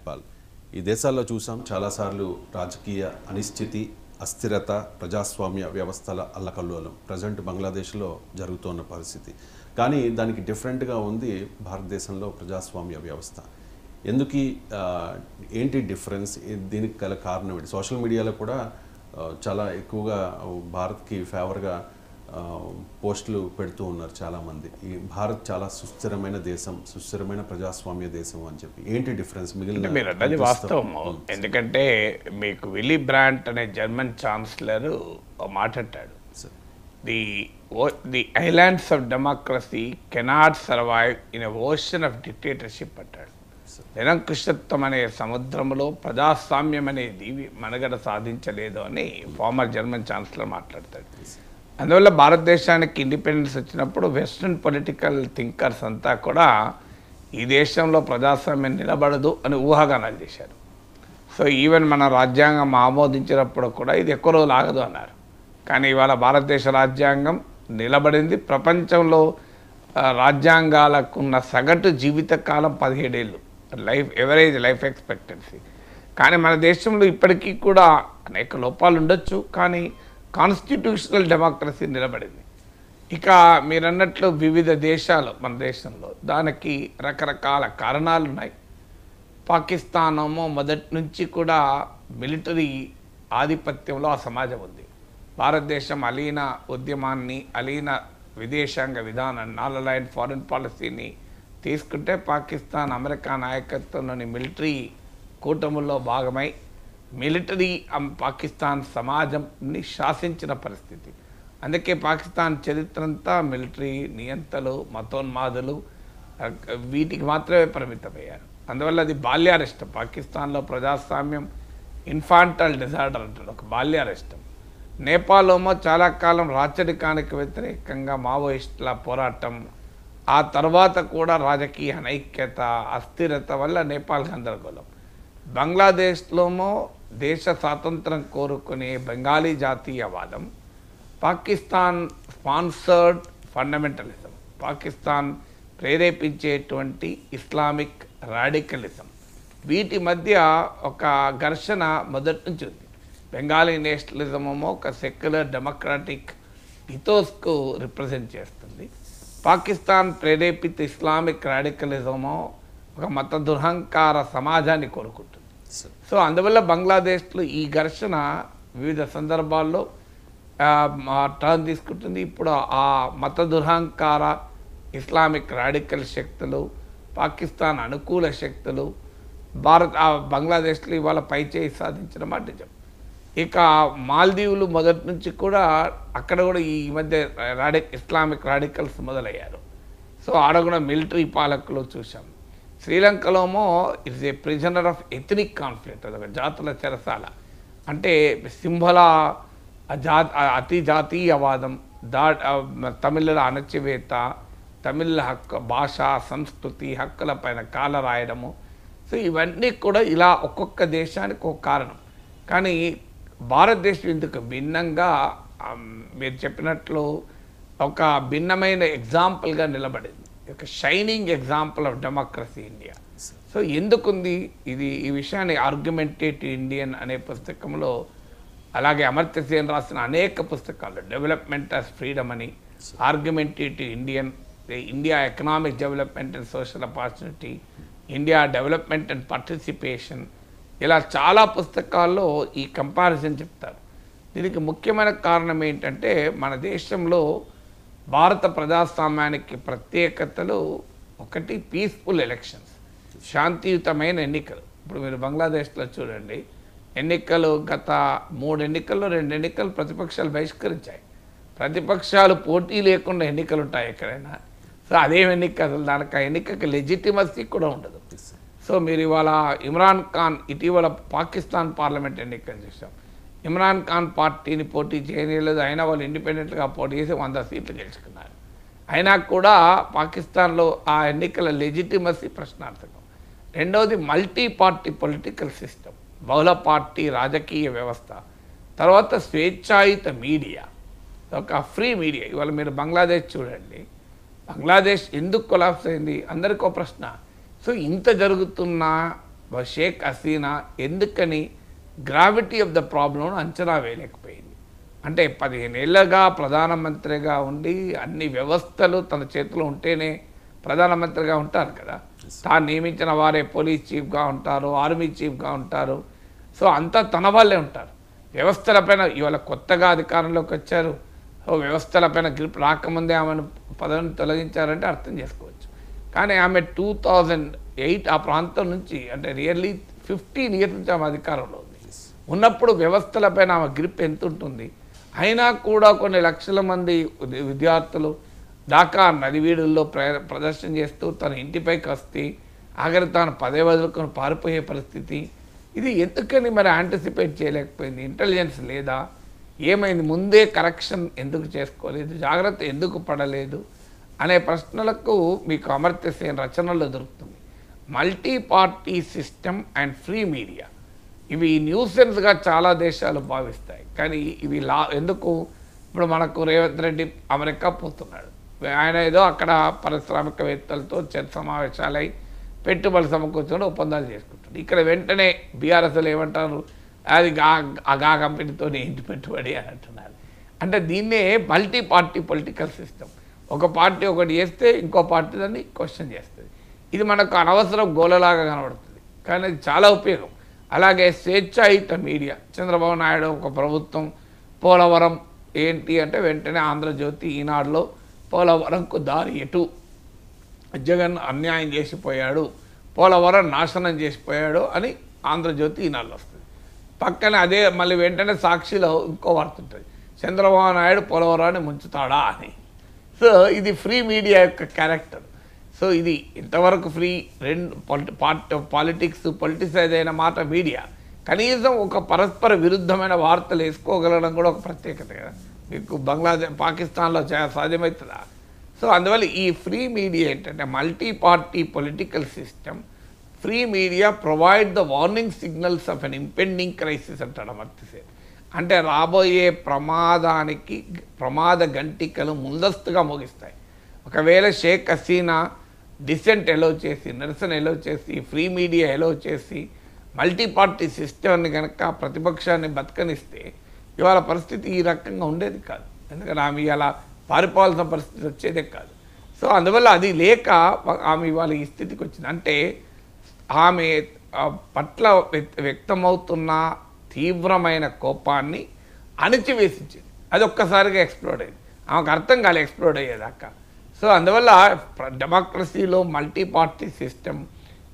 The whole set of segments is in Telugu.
నేపాల్. ఈ దేశాల్లో చూసాం చాలాసార్లు రాజకీయ అనిశ్చితి, అస్థిరత, ప్రజాస్వామ్య వ్యవస్థల అల్లకల్లోలం ప్రజెంట్ బంగ్లాదేశ్లో జరుగుతున్న పరిస్థితి. కానీ దానికి డిఫరెంట్గా ఉంది భారతదేశంలో ప్రజాస్వామ్య వ్యవస్థ. ఎందుకు ఏంటి డిఫరెన్స్? దీనికి గల కారణం ఏంటి? సోషల్ మీడియాలో కూడా చాలా ఎక్కువగా భారత్కి ఫేవర్గా పోస్టులు పెడుతూ ఉన్నారు చాలామంది. ఈ భారత్ చాలా సుస్థిరమైన దేశం, సుస్థిరమైన ప్రజాస్వామ్య దేశం అని చెప్పి. ఏంటి డిఫరెన్స్? మిగిలిన మీరు అన్నది వాస్తవం. ఎందుకంటే మీకు విల్లీ బ్రాంట్ అనే జర్మన్ ఛాన్సలర్ మాట్లాడాడు, the islands of democracy cannot survive in a ocean of dictatorship అంటాడు. నిరంకుశత్వం అనే సముద్రంలో ప్రజాస్వామ్యం అనేది మనుగడ సాధించలేదు అని ఫార్మర్ జర్మన్ ఛాన్సలర్ మాట్లాడతాడు. అందువల్ల భారతదేశానికి ఇండిపెండెన్స్ వచ్చినప్పుడు వెస్ట్రన్ పొలిటికల్ థింకర్స్ అంతా కూడా ఈ దేశంలో ప్రజాస్వామ్యం నిలబడదు అని ఊహాగానాలు చేశారు. సో ఈవెన్ మన రాజ్యాంగం ఆమోదించినప్పుడు కూడా ఇది ఎక్కువ రోజులు ఆగదు అన్నారు. కానీ ఇవాళ భారతదేశ రాజ్యాంగం నిలబడింది. ప్రపంచంలో రాజ్యాంగాలకున్న సగటు జీవితకాలం 17 ఏళ్ళు, ఎవరేజ్ లైఫ్ ఎక్స్పెక్టెన్సీ. కానీ మన దేశంలో ఇప్పటికీ కూడా అనేక లోపాలు ఉండొచ్చు, కానీ కాన్స్టిట్యూషనల్ డెమోక్రసీ నిలబడింది. ఇక మీరన్నట్లు వివిధ దేశాలు, మన దేశంలో దానికి రకరకాల కారణాలు ఉన్నాయి. పాకిస్తాన్ ఏమో మొదటి నుంచి కూడా మిలిటరీ ఆధిపత్యంలో ఆ సమాజం ఉంది. భారతదేశం అలీన ఉద్యమాన్ని, అలీన విదేశాంగ విధానాన్ని, నాన్ అలైన్డ్ ఫారిన్ పాలసీని తీసుకుంటే పాకిస్తాన్ అమెరికా నాయకత్వంలోని మిలిటరీ కూటముల్లో భాగమై మిలిటరీ పాకిస్తాన్ సమాజంని శాసించిన పరిస్థితి. అందుకే పాకిస్తాన్ చరిత్ర అంతా మిలిటరీ నియంతలు, మతోన్మాదులు వీటికి మాత్రమే పరిమితమయ్యారు. అందువల్ల అది బాల్యారిష్టం. పాకిస్తాన్లో ప్రజాస్వామ్యం ఇన్ఫాంటల్ డిజార్డర్ అంటారు, ఒక బాల్యారిష్టం. నేపాల్లోమో చాలా కాలం రాచరికానికి వ్యతిరేకంగా మావోయిస్టుల పోరాటం, ఆ తర్వాత కూడా రాజకీయ అనైక్యత, అస్థిరత వల్ల నేపాల్ గందరగోళం. బంగ్లాదేశ్లోమో దేశ స్వాతంత్రం కోరుకునే బెంగాలీ జాతీయవాదం, పాకిస్తాన్ స్పాన్సర్డ్ ఫండమెంటలిజం, పాకిస్తాన్ ప్రేరేపించేటువంటి ఇస్లామిక్ రాడికలిజం, వీటి మధ్య ఒక ఘర్షణ మొదటి నుంచి ఉంది. బెంగాలీ నేషనలిజమేమో ఒక సెక్యులర్ డెమోక్రాటిక్ ఇథోస్కు రిప్రజెంట్ చేస్తుంది. పాకిస్తాన్ ప్రేరేపిత ఇస్లామిక్ రాడికలిజమో ఒక మత దురహంకార సమాజాన్ని కోరుకుంటుంది. సో అందువల్ల బంగ్లాదేశ్లో ఈ ఘర్షణ వివిధ సందర్భాల్లో టర్న్ తీసుకుంటుంది. ఇప్పుడు ఆ మత దురహంకార ఇస్లామిక్ రాడికల్ శక్తులు, పాకిస్తాన్ అనుకూల శక్తులు బంగ్లాదేశ్లో ఇవాళ పైచేయి సాధించిన మాట నిజం. ఇక మాల్దీవులు మొదటి నుంచి కూడా అక్కడ కూడా ఈ మధ్య ఇస్లామిక్ రాడికల్స్ మొదలయ్యారు. సో ఆడ కూడా మిలిటరీ పాలకులు చూసాం. శ్రీలంకలోమో it's a prisoner of ethnic conflict, అదొక జాతుల చెరసాల. అంటే సింహల అతి జాతీయవాదం, తమిళుల అణచివేత, తమిళ హక్కు, భాష, సంస్కృతి హక్కుల పైన కాల రాయడము. సో ఇవన్నీ కూడా ఇలా ఒక్కొక్క దేశానికి ఒక కారణం. కానీ భారతదేశం ఇందుకు భిన్నంగా మీరు చెప్పినట్లు ఒక భిన్నమైన ఎగ్జాంపుల్గా నిలబడింది, ఒక shining example of democracy India. So ఎందుకుంది ఇది? ఈ విషయాన్ని ఆర్గ్యుమెంటేటివ్ ఇండియన్ అనే పుస్తకంలో, అలాగే అమర్త్య సేన్ రాసిన అనేక పుస్తకాలు, డెవలప్మెంట్ యాజ్ ఫ్రీడమ్ అని, argumentative Indian, India economic development and social opportunity, India development and participation, ఇలా చాలా పుస్తకాల్లో ఈ కంపారిజన్ చెప్తారు. దీనికి ముఖ్యమైన కారణం ఏంటంటే మన దేశంలో భారత ప్రజాస్వామ్యానికి ప్రత్యేకతలు ఒకటి పీస్ఫుల్ ఎలక్షన్స్, శాంతియుతమైన ఎన్నికలు. ఇప్పుడు మీరు బంగ్లాదేశ్లో చూడండి, ఎన్నికలు గత 3 ఎన్నికల్లో 2 ఎన్నికలు ప్రతిపక్షాలు బహిష్కరించాయి. ప్రతిపక్షాలు పోటీ లేకుండా ఎన్నికలు ఉంటాయి ఎక్కడైనా. సో అదేం ఎన్నిక? అసలు దానికి ఆ ఎన్నికకి లెజిటిమసీ కూడా ఉండదు. సో మీరు ఇవాళ ఇమ్రాన్ ఖాన్, ఇటీవల పాకిస్తాన్ పార్లమెంట్ ఎన్నికలు చూసాం, ఇమ్రాన్ ఖాన్ పార్టీని పోటీ చేయలేదు, అయినా వాళ్ళు ఇండిపెండెంట్గా పోటీ చేసి 100 సీట్లు గెలుచుకున్నారు. అయినా కూడా పాకిస్తాన్లో ఆ ఎన్నికల లెజిటిమసీ ప్రశ్నార్థకం. రెండవది మల్టీ పార్టీ పొలిటికల్ సిస్టమ్, బహుళ పార్టీ రాజకీయ వ్యవస్థ, తర్వాత స్వేచ్ఛాయుత మీడియా, ఒక ఫ్రీ మీడియా. ఇవాళ మీరు బంగ్లాదేశ్ చూడండి, బంగ్లాదేశ్ ఎందుకు కొలాప్స్ అయింది? అందరికీ ఒక ప్రశ్న. సో ఇంత జరుగుతున్నా షేక్ హసీనా ఎందుకని గ్రావిటీ ఆఫ్ ద ప్రాబ్లంను అంచనా వేయలేకపోయింది. అంటే 15 ఏళ్ళగా ప్రధానమంత్రిగా ఉండి అన్ని వ్యవస్థలు తన చేతిలో ఉంటేనే ప్రధానమంత్రిగా ఉంటారు కదా. తాను నియమించిన వారే పోలీస్ చీఫ్గా ఉంటారు, ఆర్మీ చీఫ్గా ఉంటారు. సో అంతా తన వాళ్ళే ఉంటారు. వ్యవస్థలపైన ఇవాళ కొత్తగా అధికారంలోకి వచ్చారు. సో వ్యవస్థలపైన గ్రిప్ రాకముందే ఆమెను పదవిని తొలగించారంటే అర్థం చేసుకోవచ్చు. కానీ ఆమె 2008 ఆ ప్రాంతం నుంచి అంటే రియల్లీ 15 ఇయర్స్ నుంచి ఆమె అధికారంలో ఉంది. ఉన్నప్పుడు వ్యవస్థలపైన ఆమె గ్రిప్ ఎంత ఉంటుంది? అయినా కూడా కొన్ని లక్షల మంది విద్యార్థులు ఢాకా నదివీడుల్లో ప్రదర్శన చేస్తూ తన ఇంటిపైకి వస్తే ఆఖరి తాను పదే వదులుకొని పారిపోయే పరిస్థితి. ఇది ఎందుకని మరి యాంటిసిపేట్ చేయలేకపోయింది? ఇంటెలిజెన్స్ లేదా? ఏమైంది? ముందే కరెక్షన్ ఎందుకు చేసుకోలేదు? జాగ్రత్త ఎందుకు పడలేదు అనే ప్రశ్నలకు మీకు అమర్త్య సేన్ రచనల్లో దొరుకుతుంది. Multi party system and free media ఇవి న్యూసెన్స్గా చాలా దేశాలు భావిస్తాయి. కానీ ఇవి ఎందుకు ఇప్పుడు మనకు రేవంత్ రెడ్డి అమెరికా పోతున్నాడు. ఆయన ఏదో అక్కడ పారిశ్రామికవేత్తలతో సమావేశాలై పెట్టుబడులు సమకూర్చుకొని ఒప్పందాలు చేసుకుంటాడు. ఇక్కడ వెంటనే బీఆర్ఎస్లు ఏమంటారు? అది గా కంపెనీతో ఇంటి పెట్టుబడి అని అంటున్నారు. అంటే దీన్నే మల్టీ పార్టీ పొలిటికల్ సిస్టమ్. ఒక పార్టీ ఒకటి చేస్తే ఇంకో పార్టీ దాన్ని క్వశ్చన్ చేస్తుంది. ఇది మనకు అనవసరం గోలలాగా కనబడుతుంది, కానీ అది చాలా ఉపయోగం. అలాగే స్వేచ్ఛాయుత మీడియా. చంద్రబాబు నాయుడు ఒక ప్రభుత్వం పోలవరం ఏంటి అంటే వెంటనే ఆంధ్రజ్యోతి ఈనాడులో పోలవరంకు దారి ఎటు, జగన్ అన్యాయం చేసిపోయాడు, పోలవరం నాశనం చేసిపోయాడు అని ఆంధ్రజ్యోతి ఈనాడులో వస్తుంది. పక్కన అదే మళ్ళీ వెంటనే సాక్షిలో ఇంకో వార్త ఉంటుంది, చంద్రబాబు నాయుడు పోలవరాన్ని ముంచుతాడా అని. సో ఇది ఫ్రీ మీడియా యొక్క క్యారెక్టర్. సో ఇది ఇంతవరకు ఫ్రీ పాలిటిక్స్ పొలిటిసైజ్ అయిన మాట మీడియా. కనీసం ఒక పరస్పర విరుద్ధమైన వార్తలు వేసుకోగలడం కూడా ఒక ప్రత్యేకత కదా. మీకు పాకిస్తాన్లో సాధ్యమవుతుందా? సో అందువల్ల ఈ ఫ్రీ మీడియా ఏంటంటే multi party political system. Free media provide the warning signals of an impending crisis అంటాడు అమర్త్య సేన్. అంటే రాబోయే ప్రమాద గంటికలు ముందస్తుగా మోగిస్తాయి. ఒకవేళ షేక్ హసీనా డిసెంట్ ఎలో చేసి, నిరసన ఎలో చేసి, ఫ్రీ మీడియా ఎలో చేసి మల్టీ పార్టీ సిస్టమ్ని కనుక ప్రతిపక్షాన్ని బతకనిస్తే ఇవాళ పరిస్థితి ఈ రకంగా ఉండేది కాదు. ఎందుకంటే ఆమె ఇలా పారిపోవాల్సిన పరిస్థితి వచ్చేదే కాదు. సో అందువల్ల అది లేక ఆమె ఇవాళ ఈ స్థితికి వచ్చింది. అంటే ఆమె పట్ల వ్యక్తమవుతున్న తీవ్రమైన కోపాన్ని అణిచివేసించింది. అది ఒక్కసారిగా ఎక్స్ప్లోడ్ అయింది. ఆమెకు అర్థం కాలే ఎక్స్ప్లోడ్ అయ్యేదాకా. సో అందువల్ల డెమోక్రసీలో multi party system,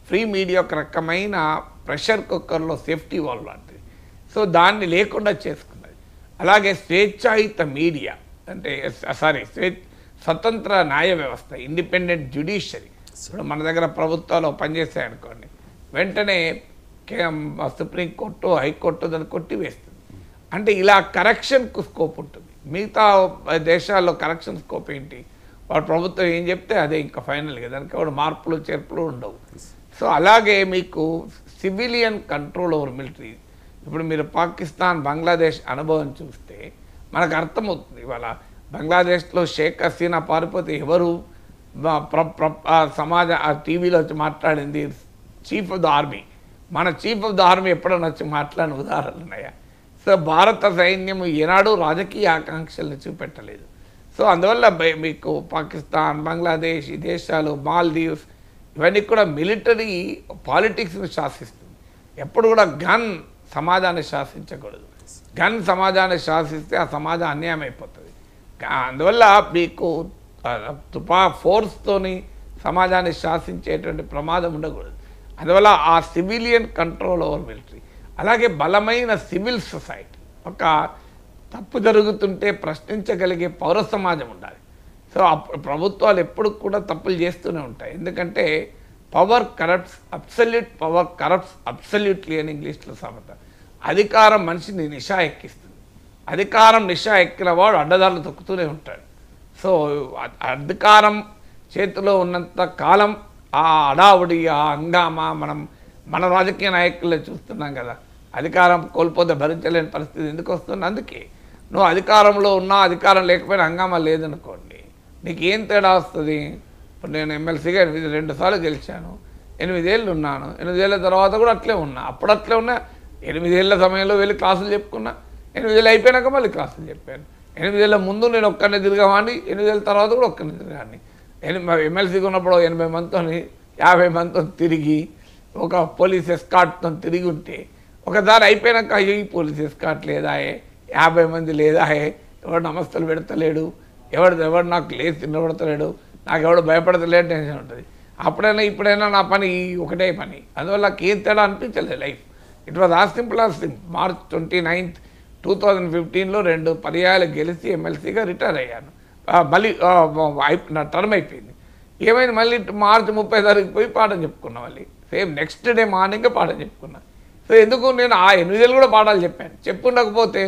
free media ఒక రకమైన ప్రెషర్ కుక్కర్లో సేఫ్టీ వాల్వ్ లాంటిది. సో దాన్ని లేకుండా చేసుకున్నది. అలాగే స్వేచ్ఛాయుత మీడియా అంటే స్వతంత్ర న్యాయ వ్యవస్థ, ఇండిపెండెంట్ జ్యుడిషియరీ. ఇప్పుడు మన దగ్గర ప్రభుత్వాలు పనిచేస్తాయనుకోండి, వెంటనే సుప్రీంకోర్టు, హైకోర్టు దాన్ని కొట్టివేస్తుంది. అంటే ఇలా కరెక్షన్కు స్కోప్ ఉంటుంది. మిగతా దేశాల్లో కరెక్షన్ స్కోప్ ఏంటి? వాడు ప్రభుత్వం ఏం చెప్తే అదే ఇంకా ఫైనల్గా, దానికి వాడు మార్పులు చేర్పులు ఉండవు. సో అలాగే మీకు సివిలియన్ కంట్రోల్ ఓవర్ మిలిటరీ. ఇప్పుడు మీరు పాకిస్తాన్, బంగ్లాదేశ్ అనుభవం చూస్తే మనకు అర్థమవుతుంది. ఇవాళ బంగ్లాదేశ్లో షేక్ హసీనా పారిపోతే ఎవరు సమాజ టీవీలో వచ్చి మాట్లాడింది? Chief of the army. మన చీఫ్ ఆఫ్ ద ఆర్మీ ఎప్పుడైనా వచ్చి మాట్లాడిన ఉదాహరణలు ఉన్నాయా? సో భారత సైన్యం ఏనాడు రాజకీయ ఆకాంక్షలను చూపెట్టలేదు. సో అందువల్ల మీకు పాకిస్తాన్, బంగ్లాదేశ్, ఈ దేశాలు, మాల్దీవ్స్ ఇవన్నీ కూడా మిలిటరీ పాలిటిక్స్ని శాసిస్తుంది. ఎప్పుడు కూడా గన్ సమాజాన్ని శాసించకూడదు. గన్ సమాజాన్ని శాసిస్తే ఆ సమాజం అన్యాయం అయిపోతుంది. అందువల్ల మీకు ఫోర్స్తోని సమాజాన్ని శాసించేటువంటి ప్రమాదం ఉండకూడదు. అందువల్ల ఆ సివిలియన్ కంట్రోల్ ఓవర్ మిలిటరీ. అలాగే బలమైన సివిల్ సొసైటీ. ఒక తప్పు జరుగుతుంటే ప్రశ్నించగలిగే పౌర సమాజం ఉండాలి. సో ప్రభుత్వాలు ఎప్పుడు కూడా తప్పులు చేస్తూనే ఉంటాయి. ఎందుకంటే power corrupts, absolute power corrupts absolutely అని ఇంగ్లీష్లో సామెత. అధికారం మనిషిని నిషా ఎక్కిస్తుంది. అధికారం నిషా ఎక్కిన వాడు అడ్డదారులు తొక్కుతూనే ఉంటాడు. సో అధికారం చేతిలో ఉన్నంత కాలం ఆ అడావుడి, ఆ హంగామా మన రాజకీయ నాయకుల్లో చూస్తున్నాం కదా. అధికారం కోల్పోతే భరించలేని పరిస్థితి ఎందుకు వస్తుంది? అందుకే నువ్వు అధికారంలో ఉన్నా, అధికారం లేకపోయినా హంగామా లేదనుకోండి, నీకు ఏం తేడా వస్తుంది? ఇప్పుడు నేను ఎమ్మెల్సీగా 2 సార్లు గెలిచాను. 8 ఏళ్ళు ఉన్నాను. 8 ఏళ్ళ తర్వాత కూడా అట్లే ఉన్నా. అప్పుడు అట్లే ఉన్నా. 8 ఏళ్ళ సమయంలో వెళ్ళి క్లాసులు చెప్పుకున్నా. 8 ఏళ్ళు అయిపోయినాక మళ్ళీ క్లాసులు చెప్పాను. 8 ఏళ్ళ ముందు నేను ఒక్కరిని తిరగవాడిని. 8 ఏళ్ళ తర్వాత కూడా ఒక్కరిని తిరగాన్ని. ఎమ్మెల్సీగా ఉన్నప్పుడు 80 మందితో 50 మందితో తిరిగి ఒక పోలీస్ ఎస్కార్ట్తో తిరిగి ఉంటే ఒకసారి అయిపోయినాక అయ్యో ఈ పోలీస్ ఎస్కార్ట్ లేదాయే, 50 మంది లేదాయే, ఎవడు నమస్తలు పెడతలేడు, ఎవడు నాకు లేచి తినబడతలేడు, నాకు ఎవడు భయపడతలేడు టెన్షన్ ఉంటుంది. అప్పుడైనా ఇప్పుడైనా నా పని ఒకటే పని. అందువల్ల నాకు ఏం తేడా అనిపించలేదు life. It was as simple as simple. March 29, 2015లో 2 పర్యాయాలు గెలిచి ఎమ్మెల్సీగా రిటైర్ అయ్యాను. మళ్ళీ నా టర్మ్ అయిపోయింది. ఏమైంది మళ్ళీ March 30 తారీఖు పోయి పాఠం చెప్పుకున్నా. మళ్ళీ సేమ్ నెక్స్ట్ డే మార్నింగే పాఠం చెప్పుకున్నా. సో ఎందుకు నేను ఆ 8 ఏళ్ళు కూడా పాఠాలు చెప్పాను. చెప్పుండకపోతే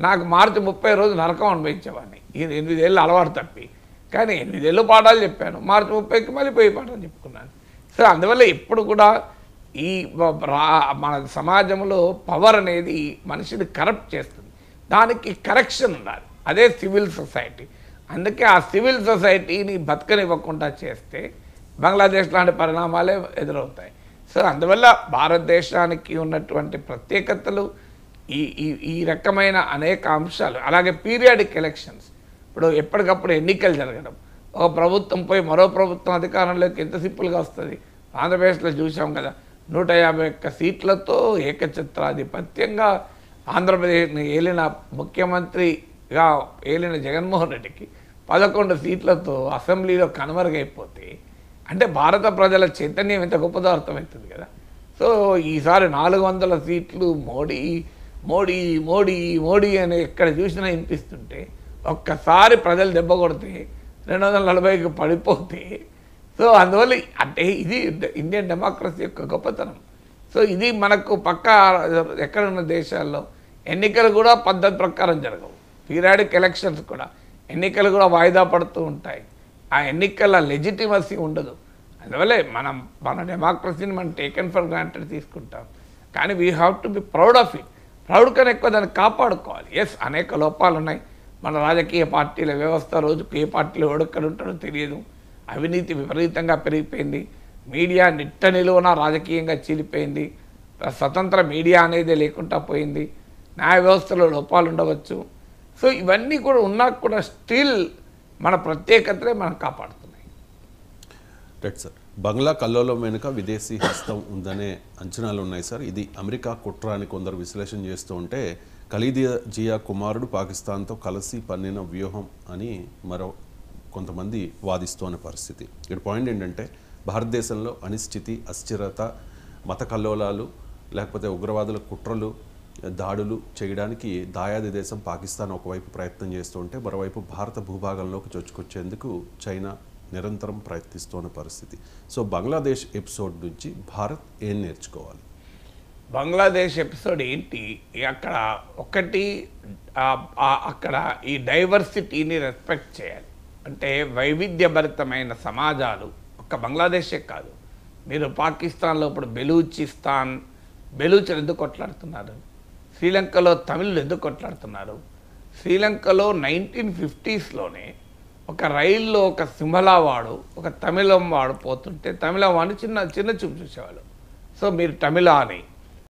నాకు March 30 రోజు నరకం అనుభవించేవాడిని. ఈ 8 ఏళ్ళు అలవాటు తప్పి. కానీ 8 ఏళ్ళు పాఠాలు చెప్పాను. March 30కి మళ్ళీ పోయి పాఠం చెప్పుకున్నాను. సో అందువల్ల ఎప్పుడు కూడా ఈ మన సమాజంలో పవర్ అనేది మనిషిని కరప్ట్ చేస్తుంది. దానికి కరెక్షన్ ఉండాలి. అదే సివిల్ సొసైటీ. అందుకే ఆ సివిల్ సొసైటీని బతకనివ్వకుండా చేస్తే బంగ్లాదేశ్ లాంటి పరిణామాలే ఎదురవుతాయి. సో అందువల్ల భారతదేశానికి ఉన్నటువంటి ప్రత్యేకతలు ఈ ఈ ఈ రకమైన అనేక అంశాలు. అలాగే పీరియాడిక్ ఎలక్షన్స్. ఇప్పుడు ఎప్పటికప్పుడు ఎన్నికలు జరగడం. ఒక ప్రభుత్వం పోయి మరో ప్రభుత్వం అధికారంలోకి ఎంత సింపుల్గా వస్తుంది. ఆంధ్రప్రదేశ్లో చూసాం కదా, 151 సీట్లతో ఏకఛత్రాధిపత్యంగా ఆంధ్రప్రదేశ్ని ఏలిన ముఖ్యమంత్రిగా ఏలిన జగన్మోహన్ రెడ్డికి 11 సీట్లతో అసెంబ్లీలో కనుమరుగైపోతే అంటే భారత ప్రజల చైతన్యం ఎంత గొప్పదో అర్థమవుతుంది కదా. సో ఈసారి 400 సీట్లు మోడీ మోడీ మోడీ మోడీ అని ఎక్కడ చూసినా వినిపిస్తుంటే ఒక్కసారి ప్రజలు దెబ్బ కొడితే 240కి పడిపోతే, సో అందువల్ల అంటే ఇది ఇండియన్ డెమోక్రసీ యొక్క గొప్పతనం. సో ఇది మనకు పక్క ఎక్కడున్న దేశాల్లో ఎన్నికలు కూడా పద్ధతి ప్రకారం జరగవు. పీరియాడిక్ ఎలక్షన్స్ కూడా ఎన్నికలు కూడా వాయిదా పడుతూ ఉంటాయి. ఆ ఎన్నికల లెజిటిమసీ ఉండదు. అందువల్లే మన డెమోక్రసీని మనం టేకెన్ ఫర్ గ్రాంటెడ్ తీసుకుంటాం. కానీ we have to be proud of it. Proud కన్నా ఎక్కువ దాన్ని కాపాడుకోవాలి. ఎస్, అనేక లోపాలు ఉన్నాయి. మన రాజకీయ పార్టీల వ్యవస్థ రోజుకు ఏ పార్టీలో ఎవడెక్కడ ఉంటాడో తెలియదు. అవినీతి విపరీతంగా పెరిగిపోయింది. మీడియా నిట్ట నిలువున రాజకీయంగా చీలిపోయింది. స్వతంత్ర మీడియా అనేది లేకుండా పోయింది. న్యాయ వ్యవస్థలో లోపాలు ఉండవచ్చు. సో ఇవన్నీ కూడా ఉన్నా కూడా స్టిల్ మన ప్రత్యేకతలే మనం కాపాడుతున్నాయి. Right sir. బంగ్లా కల్లోలం వెనుక విదేశీ హస్తం ఉందనే అంచనాలు ఉన్నాయి సార్. ఇది అమెరికా కుట్ర అని కొందరు విశ్లేషణ చేస్తూ ఉంటే, ఖలీదీ జియా కుమారుడు పాకిస్తాన్తో కలిసి పన్నిన వ్యూహం అని మరో కొంతమంది వాదిస్తున్న పరిస్థితి. ఇక్కడ పాయింట్ ఏంటంటే, భారతదేశంలో అనిశ్చితి, అస్థిరత, మత కల్లోలాలు, లేకపోతే ఉగ్రవాదుల కుట్రలు, దాడులు చేయడానికి దాయాది దేశం పాకిస్తాన్ ఒకవైపు ప్రయత్నం చేస్తూ ఉంటే, మరోవైపు భారత భూభాగంలోకి చొచ్చుకొచ్చేందుకు చైనా నిరంతరం ప్రయత్నిస్తున్న పరిస్థితి. సో బంగ్లాదేశ్ ఎపిసోడ్ నుంచి భారత్ ఏం నేర్చుకోవాలి? బంగ్లాదేశ్ ఎపిసోడ్ ఏంటి? అక్కడ ఒకటి అక్కడ ఈ డైవర్సిటీని రెస్పెక్ట్ చేయాలి. అంటే వైవిధ్యభరితమైన సమాజాలు ఒక్క బంగ్లాదేశే కాదు. మీరు పాకిస్తాన్లో ఇప్పుడు బెలూచులు ఎందుకు కొట్లాడుతున్నారు? శ్రీలంకలో తమిళులు ఎందుకు కొట్లాడుతున్నారు? శ్రీలంకలో 1950sలోనే ఒక రైల్లో ఒక సింహలా వాడు ఒక తమిళం వాడు పోతుంటే తమిళం వాడిని చిన్న చిన్న చూపు చూసేవాళ్ళు. సో మీరు తమిళ అని